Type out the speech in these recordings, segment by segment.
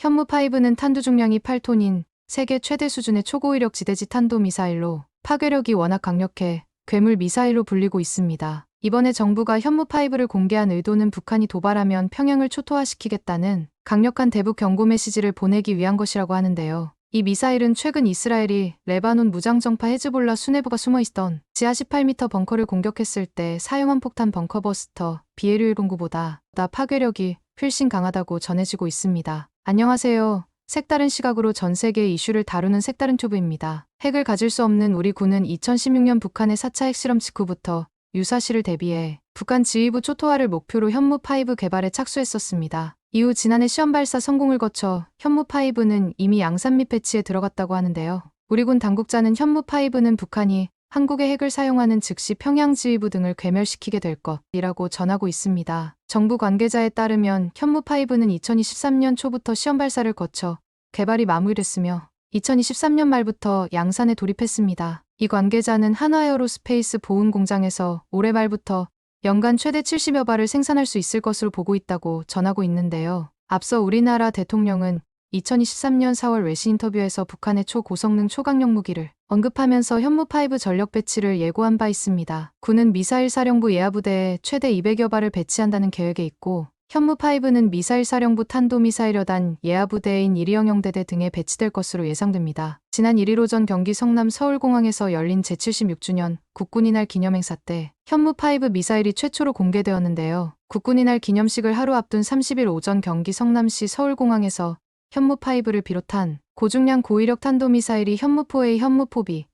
현무5는 탄두 중량이 8톤인 세계 최대 수준의 초고위력 지대지 탄도미사일로 파괴력이 워낙 강력해 괴물 미사일로 불리고 있습니다. 이번에 정부가 현무5를 공개한 의도는 북한이 도발하면 평양을 초토화시키겠다는 강력한 대북 경고 메시지를 보내기 위한 것이라고 하는데요. 이 미사일은 최근 이스라엘이 레바논 무장정파 헤즈볼라 수뇌부가 숨어있던 지하 18m 벙커를 공격했을 때 사용한 폭탄 벙커버스터 BL-109보다 파괴력이 훨씬 강하다고 전해지고 있습니다. 안녕하세요. 색다른 시각으로 전 세계의 이슈를 다루는 색다른 튜브입니다. 핵을 가질 수 없는 우리 군은 2016년 북한의 4차 핵실험 직후부터 유사시를 대비해 북한 지휘부 초토화를 목표로 현무5 개발에 착수했었습니다. 이후 지난해 시험 발사 성공을 거쳐 현무5는 이미 양산 및 배치에 들어갔다고 하는데요. 우리 군 당국자는 현무5는 북한이 한국의 핵을 사용하는 즉시 평양 지휘부 등을 괴멸시키게 될 것이라고 전하고 있습니다. 정부 관계자에 따르면 현무5는 2023년 초부터 시험 발사를 거쳐 개발이 마무리됐으며 2023년 말부터 양산에 돌입했습니다. 이 관계자는 한화에어로스페이스 보훈 공장에서 올해 말부터 연간 최대 70여 발을 생산할 수 있을 것으로 보고 있다고 전하고 있는데요. 앞서 우리나라 대통령은 2023년 4월 외신 인터뷰에서 북한의 초고성능 초강력 무기를 언급하면서 현무5 전력 배치를 예고한 바 있습니다. 군은 미사일 사령부 예하부대에 최대 200여 발을 배치한다는 계획에 있고 현무5는 미사일 사령부 탄도미사일여단 예하부대인 120영대대 등에 배치될 것으로 예상됩니다. 지난 1일 오전 경기 성남 서울공항에서 열린 제76주년 국군의 날 기념행사 때 현무5 미사일이 최초로 공개되었는데요. 국군의 날 기념식을 하루 앞둔 30일 오전 경기 성남시 서울공항에서 현무5를 비롯한 고중량 고위력 탄도미사일이 현무4A, 현무4B,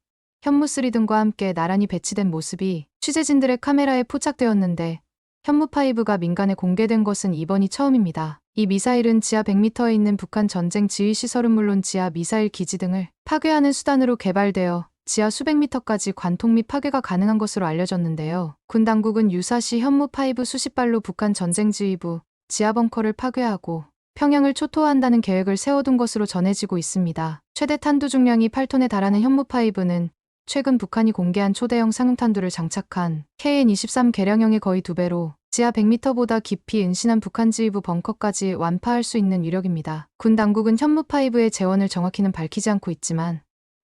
현무3 등과 함께 나란히 배치된 모습이 취재진들의 카메라에 포착되었는데 현무5가 민간에 공개된 것은 이번이 처음입니다. 이 미사일은 지하 100m에 있는 북한 전쟁 지휘시설은 물론 지하 미사일 기지 등을 파괴하는 수단으로 개발되어 지하 수백 미터까지 관통 및 파괴가 가능한 것으로 알려졌는데요. 군 당국은 유사시 현무5 수십 발로 북한 전쟁 지휘부 지하 벙커를 파괴하고 평양을 초토화한다는 계획을 세워둔 것으로 전해지고 있습니다. 최대 탄두 중량이 8톤에 달하는 현무5는 최근 북한이 공개한 초대형 상용탄두를 장착한 KN-23 개량형의 거의 2배로 지하 100m보다 깊이 은신한 북한 지휘부 벙커까지 완파할 수 있는 위력입니다. 군 당국은 현무5의 재원을 정확히는 밝히지 않고 있지만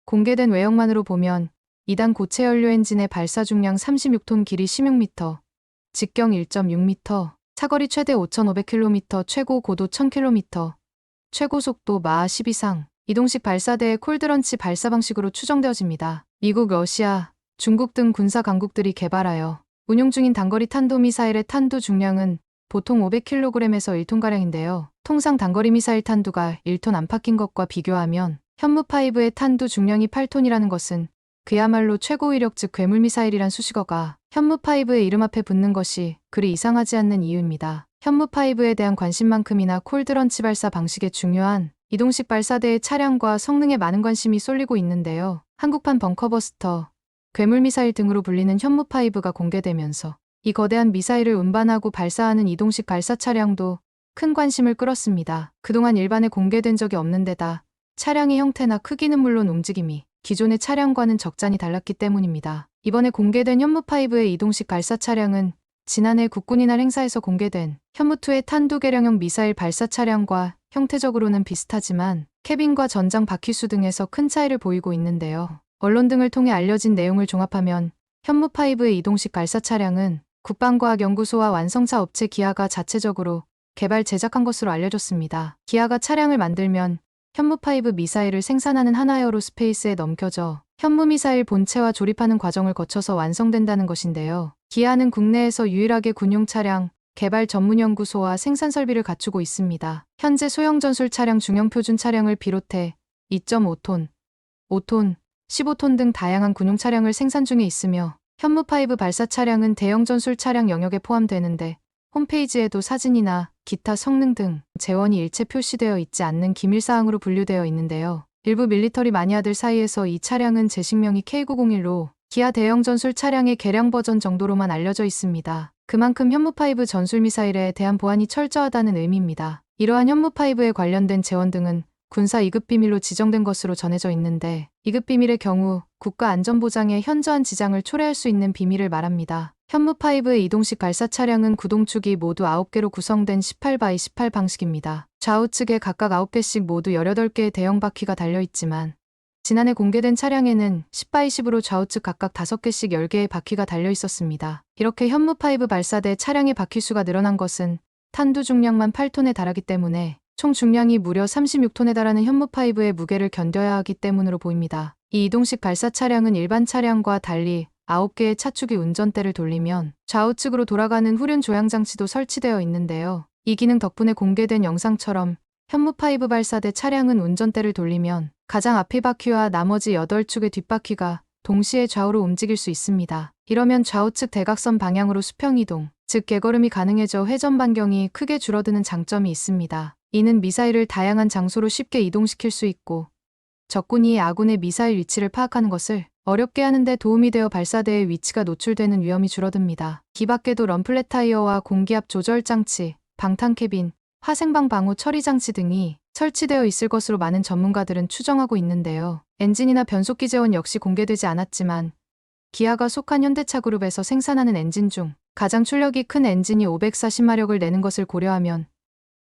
공개된 외형만으로 보면 2단 고체 연료 엔진의 발사 중량 36톤, 길이 16m, 직경 1.6m, 사거리 최대 5,500km, 최고 고도 1,000km, 최고 속도 마하 10 이상, 이동식 발사대의 콜드런치 발사 방식으로 추정되어집니다. 미국, 러시아, 중국 등 군사 강국들이 개발하여 운용 중인 단거리 탄도미사일의 탄두 중량은 보통 500kg에서 1톤가량인데요. 통상 단거리 미사일 탄두가 1톤 안팎인 것과 비교하면 현무5의 탄두 중량이 8톤이라는 것은 그야말로 최고위력 즉 괴물미사일이란 수식어가 현무5의 이름 앞에 붙는 것이 그리 이상하지 않는 이유입니다. 현무5에 대한 관심만큼이나 콜드런치 발사 방식의 중요한 이동식 발사대의 차량과 성능에 많은 관심이 쏠리고 있는데요. 한국판 벙커버스터, 괴물미사일 등으로 불리는 현무5가 공개되면서 이 거대한 미사일을 운반하고 발사하는 이동식 발사 차량도 큰 관심을 끌었습니다. 그동안 일반에 공개된 적이 없는 데다 차량의 형태나 크기는 물론 움직임이 기존의 차량과는 적잖이 달랐기 때문입니다. 이번에 공개된 현무5의 이동식 발사 차량은 지난해 국군의 날 행사에서 공개된 현무2의 탄두 개량형 미사일 발사 차량과 형태적으로는 비슷하지만 캐빈과 전장 바퀴수 등에서 큰 차이를 보이고 있는데요. 언론 등을 통해 알려진 내용을 종합하면 현무5의 이동식 발사 차량은 국방과학연구소와 완성차 업체 기아가 자체적으로 개발 제작한 것으로 알려졌습니다. 기아가 차량을 만들면 현무5 미사일을 생산하는 한화에어로스페이스에 넘겨져 현무미사일 본체와 조립하는 과정을 거쳐서 완성된다는 것인데요. 기아는 국내에서 유일하게 군용 차량 개발 전문연구소와 생산 설비를 갖추고 있습니다. 현재 소형 전술 차량 중형 표준 차량을 비롯해 2.5톤, 5톤, 15톤 등 다양한 군용 차량을 생산 중에 있으며 현무5 발사 차량은 대형 전술 차량 영역에 포함되는데 홈페이지에도 사진이나 기타 성능 등 재원이 일체 표시되어 있지 않는 기밀사항으로 분류되어 있는데요. 일부 밀리터리 마니아들 사이에서 이 차량은 제식명이 K901로 기아 대형 전술 차량의 개량 버전 정도로만 알려져 있습니다. 그만큼 현무5 전술미사일에 대한 보안이 철저하다는 의미입니다. 이러한 현무5에 관련된 재원 등은 군사 2급 비밀로 지정된 것으로 전해져 있는데 2급 비밀의 경우 국가 안전보장에 현저한 지장을 초래할 수 있는 비밀을 말합니다. 현무5의 이동식 발사 차량은 구동축이 모두 9개로 구성된 18x18 방식입니다. 좌우측에 각각 9개씩 모두 18개의 대형 바퀴가 달려있지만 지난해 공개된 차량에는 10x10으로 좌우측 각각 5개씩 10개의 바퀴가 달려있었습니다. 이렇게 현무5 발사대 차량의 바퀴수가 늘어난 것은 탄두 중량만 8톤에 달하기 때문에 총 중량이 무려 36톤에 달하는 현무5의 무게를 견뎌야 하기 때문으로 보입니다. 이 이동식 발사 차량은 일반 차량과 달리 9개의 차축이 운전대를 돌리면 좌우측으로 돌아가는 후륜 조향 장치도 설치되어 있는데요. 이 기능 덕분에 공개된 영상처럼 현무5 발사대 차량은 운전대를 돌리면 가장 앞의 바퀴와 나머지 8축의 뒷바퀴가 동시에 좌우로 움직일 수 있습니다. 이러면 좌우측 대각선 방향으로 수평 이동, 즉 개걸음이 가능해져 회전 반경이 크게 줄어드는 장점이 있습니다. 이는 미사일을 다양한 장소로 쉽게 이동시킬 수 있고 적군이 아군의 미사일 위치를 파악하는 것을 어렵게 하는데 도움이 되어 발사대의 위치가 노출되는 위험이 줄어듭니다. 기 밖에도 럼플렛 타이어와 공기압 조절 장치, 방탄 캐빈, 화생방 방호 처리 장치 등이 설치되어 있을 것으로 많은 전문가들은 추정하고 있는데요. 엔진이나 변속기 제원 역시 공개되지 않았지만 기아가 속한 현대차그룹에서 생산하는 엔진 중 가장 출력이 큰 엔진이 540마력을 내는 것을 고려하면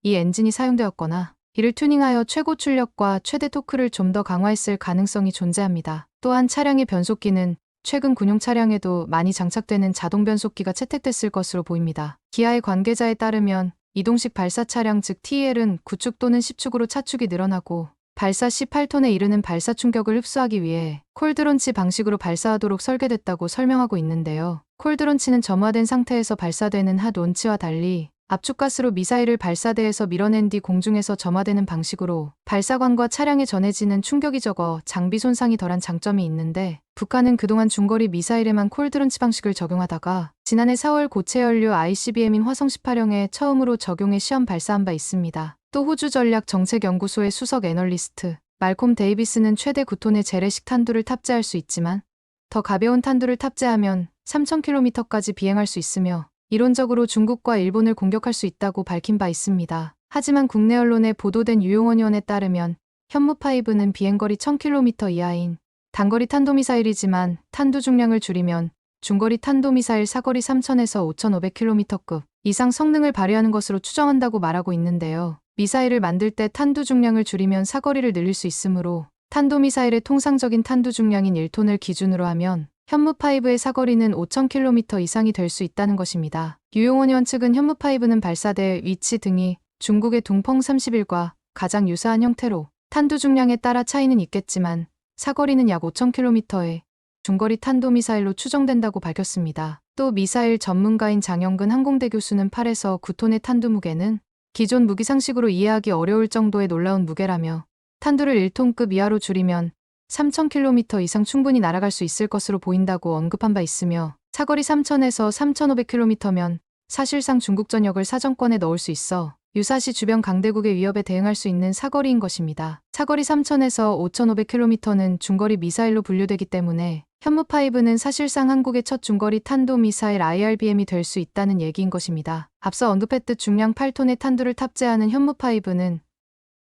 이 엔진이 사용되었거나 이를 튜닝하여 최고 출력과 최대 토크를 좀 더 강화했을 가능성이 존재합니다. 또한 차량의 변속기는 최근 군용 차량에도 많이 장착되는 자동 변속기가 채택됐을 것으로 보입니다. 기아의 관계자에 따르면 이동식 발사 차량 즉 TEL은 9축 또는 10축으로 차축이 늘어나고 발사 시 8톤에 이르는 발사 충격을 흡수하기 위해 콜드론치 방식으로 발사하도록 설계됐다고 설명하고 있는데요. 콜드론치는 점화된 상태에서 발사되는 핫론치와 달리 압축가스로 미사일을 발사대에서 밀어낸 뒤 공중에서 점화되는 방식으로 발사관과 차량에 전해지는 충격이 적어 장비 손상이 덜한 장점이 있는데 북한은 그동안 중거리 미사일에만 콜드론치 방식을 적용하다가 지난해 4월 고체 연료 ICBM인 화성 18형에 처음으로 적용해 시험 발사한 바 있습니다. 또 호주 전략정책연구소의 수석 애널리스트 말콤 데이비스는 최대 9톤의 재래식 탄두를 탑재할 수 있지만 더 가벼운 탄두를 탑재하면 3000km까지 비행할 수 있으며 이론적으로 중국과 일본을 공격할 수 있다고 밝힌 바 있습니다. 하지만 국내 언론에 보도된 유용원 의원에 따르면 현무5는 비행거리 1000km 이하인 단거리 탄도미사일이지만 탄두 중량을 줄이면 중거리 탄도미사일 사거리 3000에서 5500km급 이상 성능을 발휘하는 것으로 추정한다고 말하고 있는데요. 미사일을 만들 때 탄두 중량을 줄이면 사거리를 늘릴 수 있으므로 탄도미사일의 통상적인 탄두 중량인 1톤을 기준으로 하면 현무5의 사거리는 5000km 이상이 될 수 있다는 것입니다. 유용원 의원 측은 현무5는 발사대 위치 등이 중국의 둥펑 31과 가장 유사한 형태로 탄두 중량에 따라 차이는 있겠지만 사거리는 약 5000km의 중거리 탄도미사일로 추정된다고 밝혔습니다. 또 미사일 전문가인 장영근 항공대 교수는 8에서 9톤의 탄두 무게는 기존 무기 상식으로 이해하기 어려울 정도의 놀라운 무게라며 탄두를 1톤급 이하로 줄이면 3000km 이상 충분히 날아갈 수 있을 것으로 보인다고 언급한 바 있으며 사거리 3000에서 3500km면 사실상 중국 전역을 사정권에 넣을 수 있어 유사시 주변 강대국의 위협에 대응할 수 있는 사거리인 것입니다. 사거리 3000에서 5500km는 중거리 미사일로 분류되기 때문에 현무5는 사실상 한국의 첫 중거리 탄도미사일 IRBM이 될 수 있다는 얘기인 것입니다. 앞서 언급했듯 중량 8톤의 탄두를 탑재하는 현무5는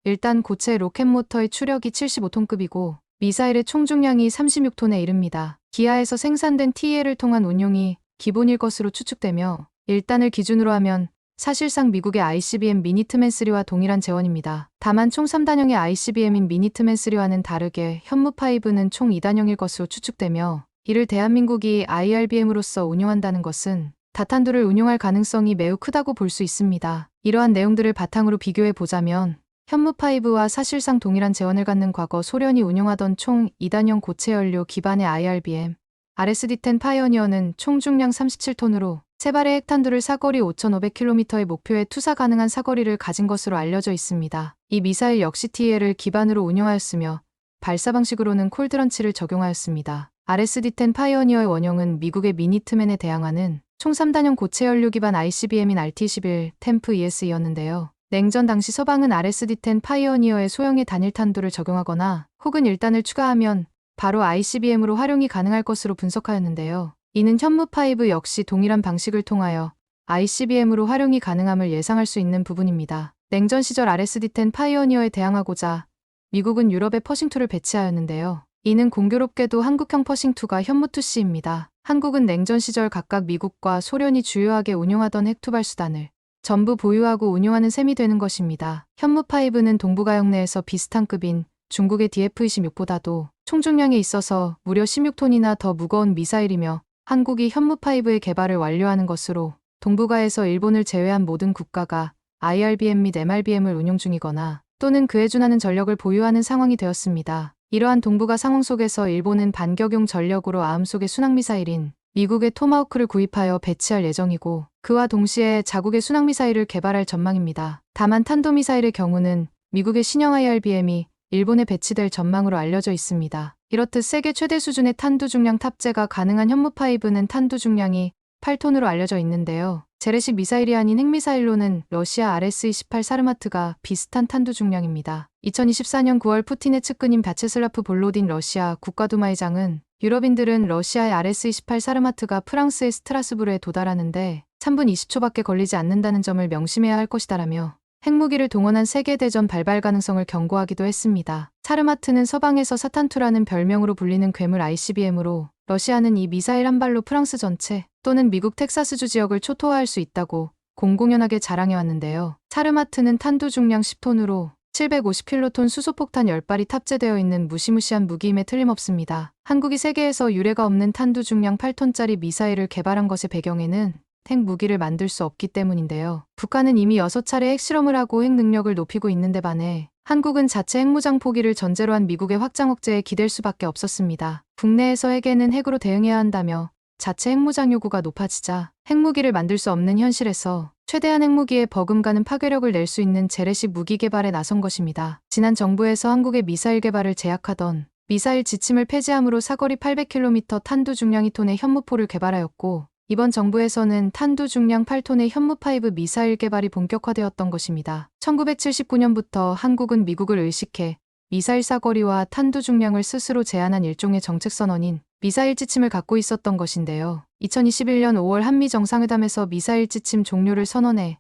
일단 고체 로켓 모터의 추력이 75톤급이고 미사일의 총 중량이 36톤에 이릅니다. 기아에서 생산된 TEL을 통한 운용이 기본일 것으로 추측되며 1단을 기준으로 하면 사실상 미국의 ICBM 미니트맨3와 동일한 재원입니다. 다만 총 3단형의 ICBM인 미니트맨3와는 다르게 현무5는 총 2단형일 것으로 추측되며 이를 대한민국이 IRBM으로서 운용한다는 것은 다탄두를 운용할 가능성이 매우 크다고 볼 수 있습니다. 이러한 내용들을 바탕으로 비교해 보자면 현무5와 사실상 동일한 재원을 갖는 과거 소련이 운용하던 총 2단형 고체 연료 기반의 IRBM RSD-10 파이오니어는 총 중량 37톤으로 3발의 핵탄두를 사거리 5500km의 목표에 투사 가능한 사거리를 가진 것으로 알려져 있습니다. 이 미사일 역시 TEL을 기반으로 운용하였으며 발사 방식으로는 콜드런치를 적용하였습니다. RSD-10 파이오니어의 원형은 미국의 미니트맨에 대항하는 총 3단형 고체 연료 기반 ICBM인 RT-11 템프 ES이었는데요. 냉전 당시 서방은 RSD-10 파이오니어의 소형의 단일 탄두를 적용하거나 혹은 1단을 추가하면 바로 ICBM으로 활용이 가능할 것으로 분석하였는데요. 이는 현무5 역시 동일한 방식을 통하여 ICBM으로 활용이 가능함을 예상할 수 있는 부분입니다. 냉전 시절 RSD-10 파이오니어에 대항하고자 미국은 유럽에 퍼싱2를 배치하였는데요. 이는 공교롭게도 한국형 퍼싱2가 현무2C입니다. 한국은 냉전 시절 각각 미국과 소련이 주요하게 운용하던 핵투발수단을 전부 보유하고 운용하는 셈이 되는 것입니다. 현무5는 동북아역 내에서 비슷한 급인 중국의 DF-26보다도 총중량에 있어서 무려 16톤이나 더 무거운 미사일이며 한국이 현무5의 개발을 완료하는 것으로 동북아에서 일본을 제외한 모든 국가가 IRBM 및 MRBM을 운용 중이거나 또는 그에 준하는 전력을 보유하는 상황이 되었습니다. 이러한 동북아 상황 속에서 일본은 반격용 전력으로 아음속의 순항미사일인 미국의 토마호크를 구입하여 배치할 예정이고 그와 동시에 자국의 순항미사일을 개발할 전망입니다. 다만 탄도미사일의 경우는 미국의 신형 IRBM이 일본에 배치될 전망으로 알려져 있습니다. 이렇듯 세계 최대 수준의 탄두 중량 탑재가 가능한 현무5는 탄두 중량이 8톤으로 알려져 있는데요. 재래식 미사일이 아닌 핵미사일로는 러시아 RS-28 사르마트가 비슷한 탄두 중량입니다. 2024년 9월 푸틴의 측근인 벼체슬라프 볼로딘 러시아 국가두마의장은 유럽인들은 러시아의 RS-28 사르마트가 프랑스의 스트라스부르에 도달하는데 3분 20초밖에 걸리지 않는다는 점을 명심해야 할 것이다라며 핵무기를 동원한 세계대전 발발 가능성을 경고하기도 했습니다. 사르마트는 서방에서 사탄2라는 별명으로 불리는 괴물 ICBM으로 러시아는 이 미사일 한 발로 프랑스 전체 또는 미국 텍사스주 지역을 초토화할 수 있다고 공공연하게 자랑해왔는데요. 사르마트는 탄두 중량 10톤으로 750킬로톤 수소폭탄 10발이 탑재되어 있는 무시무시한 무기임에 틀림없습니다. 한국이 세계에서 유례가 없는 탄두 중량 8톤짜리 미사일을 개발한 것의 배경에는 핵무기를 만들 수 없기 때문인데요. 북한은 이미 6차례 핵실험을 하고 핵 능력을 높이고 있는데 반해 한국은 자체 핵무장 포기를 전제로 한 미국의 확장 억제에 기댈 수밖에 없었습니다. 국내에서 핵에는 핵으로 대응해야 한다며 자체 핵무장 요구가 높아지자 핵무기를 만들 수 없는 현실에서 최대한 핵무기에 버금가는 파괴력을 낼 수 있는 재래식 무기 개발에 나선 것입니다. 지난 정부에서 한국의 미사일 개발을 제약하던 미사일 지침을 폐지함으로 사거리 800km 탄두 중량 2톤의 현무포를 개발하였고 이번 정부에서는 탄두 중량 8톤의 현무5 미사일 개발이 본격화되었던 것입니다. 1979년부터 한국은 미국을 의식해 미사일 사거리와 탄두 중량을 스스로 제한한 일종의 정책 선언인 미사일 지침을 갖고 있었던 것인데요. 2021년 5월 한미 정상회담에서 미사일 지침 종료를 선언해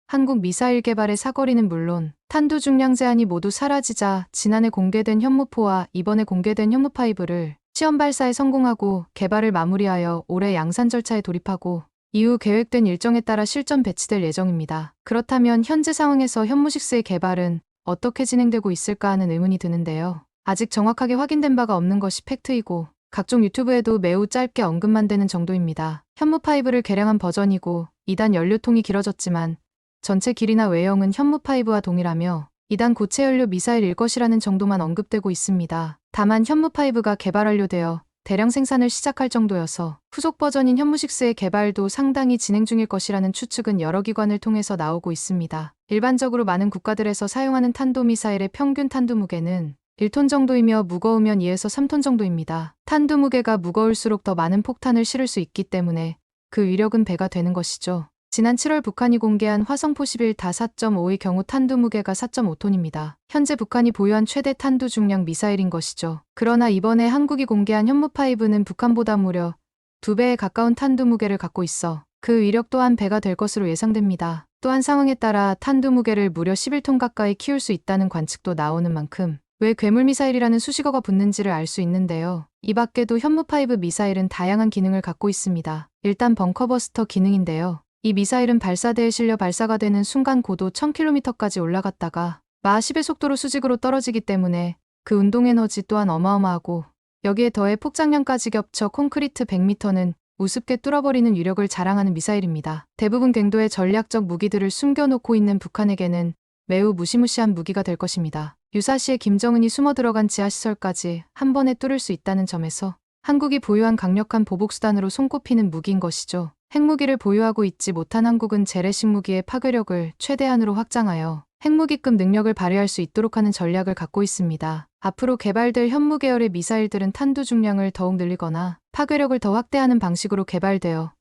한국 미사일 개발의 사거리는 물론 탄두 중량 제한이 모두 사라지자 지난해 공개된 현무포와 이번에 공개된 현무5를 시험 발사에 성공하고 개발을 마무리하여 올해 양산 절차에 돌입하고 이후 계획된 일정에 따라 실전 배치될 예정입니다. 그렇다면 현재 상황에서 현무6의 개발은 어떻게 진행되고 있을까 하는 의문이 드는데요. 아직 정확하게 확인된 바가 없는 것이 팩트이고 각종 유튜브에도 매우 짧게 언급만 되는 정도입니다. 현무5를 개량한 버전이고 2단 연료통이 길어졌지만 전체 길이나 외형은 현무5와 동일하며 2단 고체 연료 미사일일 것이라는 정도만 언급되고 있습니다. 다만 현무5가 개발 완료되어 대량 생산을 시작할 정도여서 후속 버전인 현무6의 개발도 상당히 진행 중일 것이라는 추측은 여러 기관을 통해서 나오고 있습니다. 일반적으로 많은 국가들에서 사용하는 탄도미사일의 평균 탄두 무게는 1톤 정도이며 무거우면 2에서 3톤 정도입니다. 탄두 무게가 무거울수록 더 많은 폭탄을 실을 수 있기 때문에 그 위력은 배가 되는 것이죠. 지난 7월 북한이 공개한 화성포 11 다 4.5의 경우 탄두 무게가 4.5톤입니다. 현재 북한이 보유한 최대 탄두 중량 미사일인 것이죠. 그러나 이번에 한국이 공개한 현무5는 북한보다 무려 2배에 가까운 탄두 무게를 갖고 있어 그 위력 또한 배가 될 것으로 예상됩니다. 또한 상황에 따라 탄두 무게를 무려 11톤 가까이 키울 수 있다는 관측도 나오는 만큼 왜 괴물미사일이라는 수식어가 붙는지를 알 수 있는데요. 이 밖에도 현무5 미사일은 다양한 기능을 갖고 있습니다. 일단 벙커버스터 기능인데요. 이 미사일은 발사대에 실려 발사가 되는 순간 고도 1000km까지 올라갔다가 마하 10의 속도로 수직으로 떨어지기 때문에 그 운동 에너지 또한 어마어마하고 여기에 더해 폭장량까지 겹쳐 콘크리트 100m는 우습게 뚫어버리는 위력을 자랑하는 미사일입니다. 대부분 갱도의 전략적 무기들을 숨겨놓고 있는 북한에게는 매우 무시무시한 무기가 될 것입니다. 유사시에 김정은이 숨어 들어간 지하시설까지 한 번에 뚫을 수 있다는 점에서 한국이 보유한 강력한 보복수단으로 손꼽히는 무기인 것이죠. 핵무기를 보유하고 있지 못한 한국은 재래식 무기의 파괴력을 최대한으로 확장하여 핵무기급 능력을 발휘할 수 있도록 하는 전략을 갖고 있습니다. 앞으로 개발될 현무 계열의 미사일들은 탄두 중량을 더욱 늘리거나 파괴력을 더 확대하는 방식으로 개발되어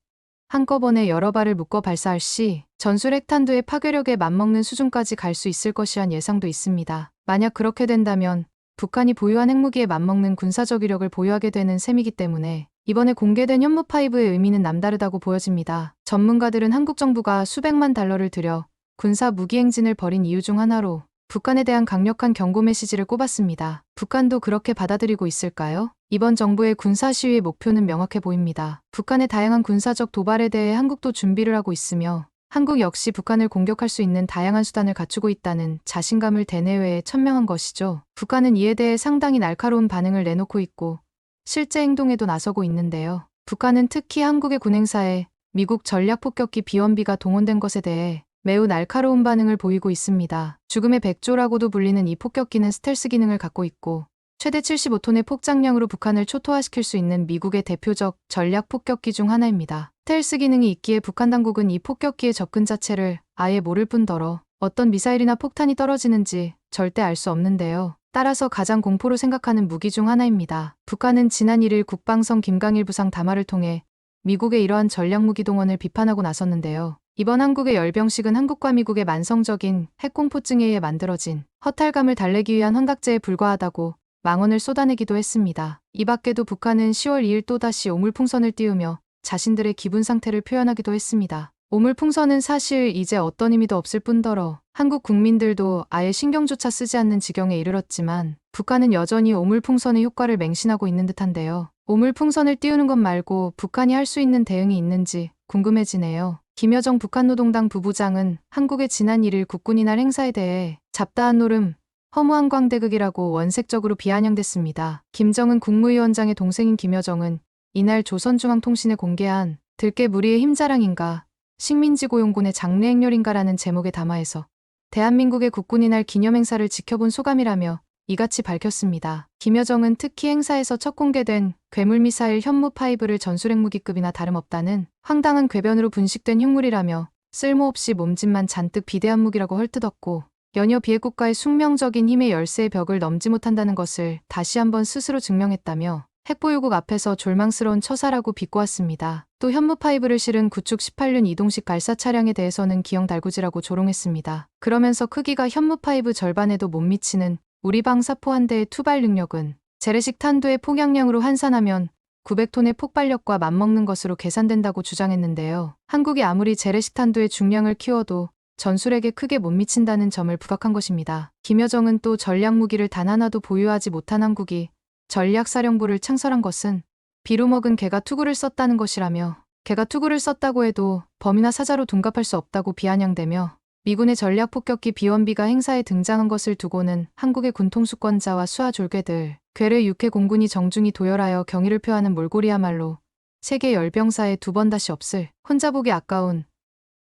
한꺼번에 여러 발을 묶어 발사할 시 전술 핵탄두의 파괴력에 맞먹는 수준까지 갈 수 있을 것이란 예상도 있습니다. 만약 그렇게 된다면 북한이 보유한 핵무기에 맞먹는 군사적 위력을 보유하게 되는 셈이기 때문에 이번에 공개된 현무5의 의미는 남다르다고 보여집니다. 전문가들은 한국 정부가 수백만 달러를 들여 군사 무기 행진을 벌인 이유 중 하나로 북한에 대한 강력한 경고 메시지를 꼽았습니다. 북한도 그렇게 받아들이고 있을까요? 이번 정부의 군사 시위의 목표는 명확해 보입니다. 북한의 다양한 군사적 도발에 대해 한국도 준비를 하고 있으며 한국 역시 북한을 공격할 수 있는 다양한 수단을 갖추고 있다는 자신감을 대내외에 천명한 것이죠. 북한은 이에 대해 상당히 날카로운 반응을 내놓고 있고 실제 행동에도 나서고 있는데요. 북한은 특히 한국의 군행사에 미국 전략폭격기 B-1B가 동원된 것에 대해 매우 날카로운 반응을 보이고 있습니다. 죽음의 백조라고도 불리는 이 폭격기는 스텔스 기능을 갖고 있고 최대 75톤의 폭장량으로 북한을 초토화시킬 수 있는 미국의 대표적 전략 폭격기 중 하나입니다. 스텔스 기능이 있기에 북한 당국은 이 폭격기의 접근 자체를 아예 모를 뿐더러 어떤 미사일이나 폭탄이 떨어지는지 절대 알 수 없는데요. 따라서 가장 공포로 생각하는 무기 중 하나입니다. 북한은 지난 1일 국방성 김강일 부상 담화를 통해 미국의 이러한 전략무기 동원을 비판하고 나섰는데요. 이번 한국의 열병식은 한국과 미국의 만성적인 핵공포증에 의해 만들어진 허탈감을 달래기 위한 환각제에 불과하다고 망언을 쏟아내기도 했습니다. 이 밖에도 북한은 10월 2일 또다시 오물풍선을 띄우며 자신들의 기분 상태를 표현하기도 했습니다. 오물풍선은 사실 이제 어떤 의미도 없을 뿐더러 한국 국민들도 아예 신경조차 쓰지 않는 지경에 이르렀지만 북한은 여전히 오물풍선의 효과를 맹신하고 있는 듯한데요. 오물풍선을 띄우는 것 말고 북한이 할 수 있는 대응이 있는지 궁금해지네요. 김여정 북한노동당 부부장은 한국의 지난 1일 국군이날 행사에 대해 잡다한 노름, 허무한 광대극이라고 원색적으로 비아냥댔습니다. 김정은 국무위원장의 동생인 김여정은 이날 조선중앙통신에 공개한 들깨 무리의 힘자랑인가 식민지고용군의 장래행렬인가라는 제목의 담화에서 대한민국의 국군이날 기념행사를 지켜본 소감이라며 이같이 밝혔습니다. 김여정은 특히 행사에서 첫 공개된 괴물미사일 현무5를 전술핵무기급이나 다름없다는 황당한 궤변으로 분식된 흉물이라며 쓸모없이 몸집만 잔뜩 비대한 무기라고 헐뜯었고 연이어 비핵국가의 숙명적인 힘의 열쇠의 벽을 넘지 못한다는 것을 다시 한번 스스로 증명했다며 핵보유국 앞에서 졸망스러운 처사라고 비꼬았습니다. 또 현무5를 실은 구축 18륜 이동식 발사 차량에 대해서는 기형 달구지라고 조롱했습니다. 그러면서 크기가 현무5 절반에도 못 미치는 우리 방사포 한 대의 투발 능력은 재래식 탄두의 폭약량으로 환산하면 900톤의 폭발력과 맞먹는 것으로 계산된다고 주장했는데요. 한국이 아무리 재래식 탄두의 중량을 키워도 전술핵에 크게 못 미친다는 점을 부각한 것입니다. 김여정은 또 전략무기를 단 하나도 보유하지 못한 한국이 전략사령부를 창설한 것은 비로 먹은 개가 투구를 썼다는 것이라며 개가 투구를 썼다고 해도 범이나 사자로 둔갑할 수 없다고 비아냥대며 미군의 전략폭격기 B-1B가 행사에 등장한 것을 두고는 한국의 군통수권자와 수하졸괴들, 괴뢰 육해 공군이 정중히 도열하여 경의를 표하는 몰골이야말로 세계 열병사에 두 번 다시 없을 혼자 보기 아까운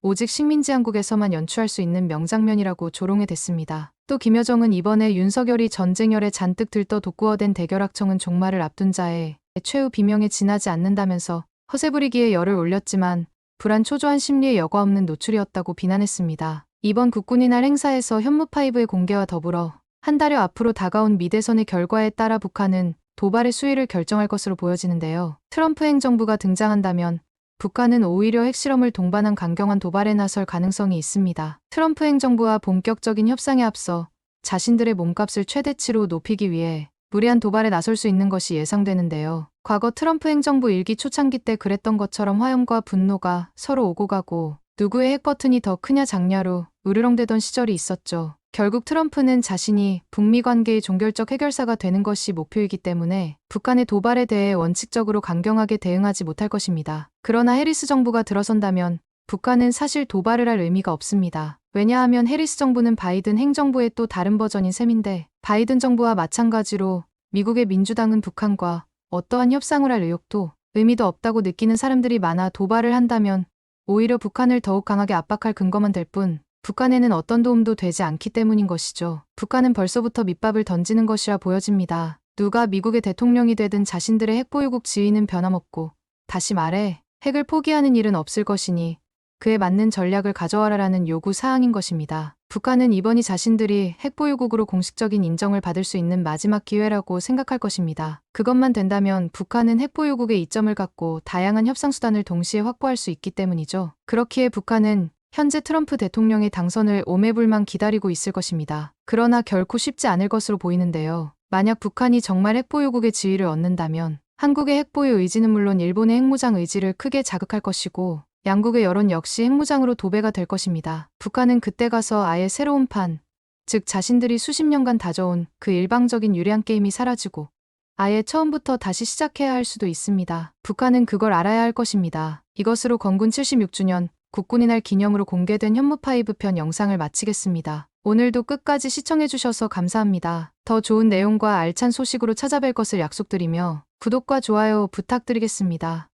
오직 식민지한국에서만 연출할 수 있는 명장면이라고 조롱해 댔습니다. 또 김여정은 이번에 윤석열이 전쟁열에 잔뜩 들떠 독구어된 대결학청은 종말을 앞둔 자에 최후 비명에 지나지 않는다면서 허세 부리기에 열을 올렸지만 불안 초조한 심리에 여과 없는 노출이었다고 비난했습니다. 이번 국군이날 행사에서 현무5의 공개와 더불어 한 달여 앞으로 다가온 미대선의 결과에 따라 북한은 도발의 수위를 결정할 것으로 보여지는데요. 트럼프 행정부가 등장한다면 북한은 오히려 핵실험을 동반한 강경한 도발에 나설 가능성이 있습니다. 트럼프 행정부와 본격적인 협상에 앞서 자신들의 몸값을 최대치로 높이기 위해 무리한 도발에 나설 수 있는 것이 예상되는데요. 과거 트럼프 행정부 1기 초창기 때 그랬던 것처럼 화염과 분노가 서로 오고 가고 누구의 핵버튼이 더 크냐 작냐로 으르렁대던 시절이 있었죠. 결국 트럼프는 자신이 북미 관계의 종결적 해결사가 되는 것이 목표이기 때문에 북한의 도발에 대해 원칙적으로 강경하게 대응하지 못할 것입니다. 그러나 해리스 정부가 들어선다면 북한은 사실 도발을 할 의미가 없습니다. 왜냐하면 해리스 정부는 바이든 행정부의 또 다른 버전인 셈인데 바이든 정부와 마찬가지로 미국의 민주당은 북한과 어떠한 협상을 할 의욕도 의미도 없다고 느끼는 사람들이 많아 도발을 한다면 오히려 북한을 더욱 강하게 압박할 근거만 될 뿐 북한에는 어떤 도움도 되지 않기 때문인 것이죠. 북한은 벌써부터 밑밥을 던지는 것이라 보여집니다. 누가 미국의 대통령이 되든 자신들의 핵보유국 지위는 변함없고 다시 말해 핵을 포기하는 일은 없을 것이니 그에 맞는 전략을 가져와라라는 요구 사항인 것입니다. 북한은 이번이 자신들이 핵보유국으로 공식적인 인정을 받을 수 있는 마지막 기회라고 생각할 것입니다. 그것만 된다면 북한은 핵보유국의 이점을 갖고 다양한 협상수단을 동시에 확보할 수 있기 때문이죠. 그렇기에 북한은 현재 트럼프 대통령의 당선을 오매불망 기다리고 있을 것입니다. 그러나 결코 쉽지 않을 것으로 보이는데요. 만약 북한이 정말 핵보유국의 지위를 얻는다면 한국의 핵보유 의지는 물론 일본의 핵무장 의지를 크게 자극할 것이고 양국의 여론 역시 핵무장으로 도배가 될 것입니다. 북한은 그때 가서 아예 새로운 판, 즉 자신들이 수십 년간 다져온 그 일방적인 유리한 게임이 사라지고 아예 처음부터 다시 시작해야 할 수도 있습니다. 북한은 그걸 알아야 할 것입니다. 이것으로 건군 76주년 국군의 날 기념으로 공개된 현무5 편 영상을 마치겠습니다. 오늘도 끝까지 시청해주셔서 감사합니다. 더 좋은 내용과 알찬 소식으로 찾아뵐 것을 약속드리며 구독과 좋아요 부탁드리겠습니다.